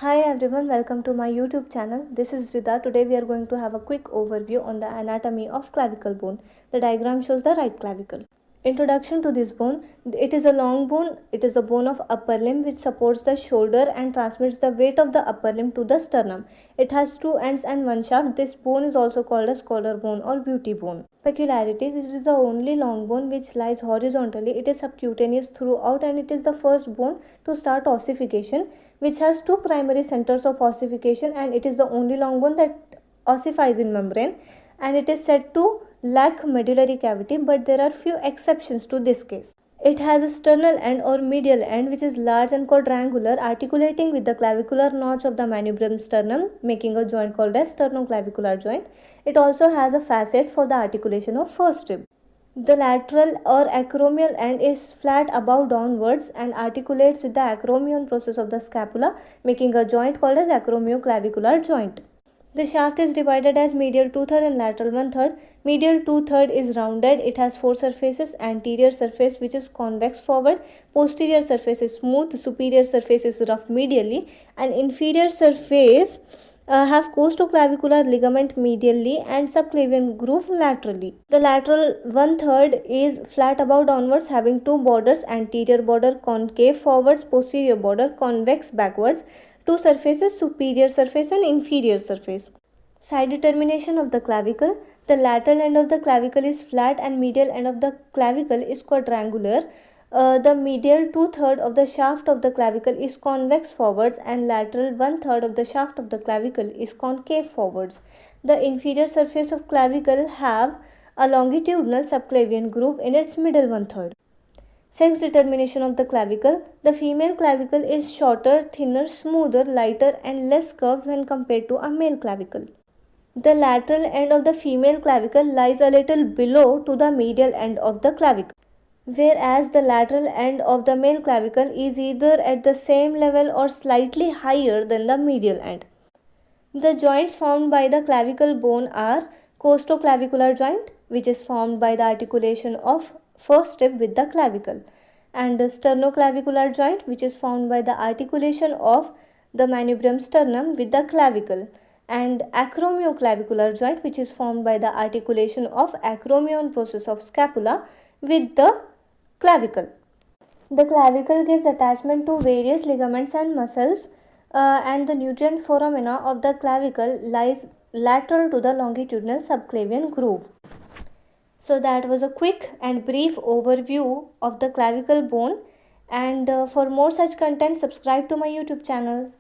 Hi everyone, welcome to my YouTube channel. This is Rida. Today we are going to have a quick overview on the anatomy of clavicle bone. The diagram shows the right clavicle. Introduction to this bone. It is a long bone. It is a bone of upper limb which supports the shoulder and transmits the weight of the upper limb to the sternum. It has two ends and one shaft. This bone is also called as collarbone or beauty bone. Peculiarities. It is the only long bone which lies horizontally. It is subcutaneous throughout and it is the first bone to start ossification, which has two primary centers of ossification, and it is the only long bone that ossifies in membrane, and it is said to lack medullary cavity, but there are few exceptions to this case. It has a sternal end or medial end which is large and quadrangular, articulating with the clavicular notch of the manubrium sternum, making a joint called as sternoclavicular joint. It also has a facet for the articulation of first rib. The lateral or acromial end is flat above downwards and articulates with the acromion process of the scapula, making a joint called as acromioclavicular joint. The shaft is divided as medial 2/3 and lateral 1/3. Medial 2/3 is rounded. It has four surfaces: anterior surface which is convex forward, posterior surface is smooth, superior surface is rough medially, and inferior surface have costoclavicular ligament medially and subclavian groove laterally. The lateral 1/3 is flat above downwards, having two borders: anterior border concave forwards, posterior border convex backwards, two surfaces: superior surface and inferior surface. Side determination of the clavicle. The lateral end of the clavicle is flat and medial end of the clavicle is quadrangular. The medial 2/3 of the shaft of the clavicle is convex forwards and lateral 1/3 of the shaft of the clavicle is concave forwards. The inferior surface of clavicle have a longitudinal subclavian groove in its middle 1/3. Sex determination of the clavicle. The female clavicle is shorter, thinner, smoother, lighter and less curved when compared to a male clavicle. The lateral end of the female clavicle lies a little below to the medial end of the clavicle, whereas the lateral end of the male clavicle is either at the same level or slightly higher than the medial end. The joints formed by the clavicle bone are costoclavicular joint, which is formed by the articulation of first rib with the clavicle, and the sternoclavicular joint, which is formed by the articulation of the manubrium sternum with the clavicle, and acromioclavicular joint, which is formed by the articulation of acromion process of scapula with the clavicle. The clavicle gives attachment to various ligaments and muscles, and the nutrient foramina of the clavicle lies lateral to the longitudinal subclavian groove. So that was a quick and brief overview of the clavicle bone, and for more such content, subscribe to my YouTube channel.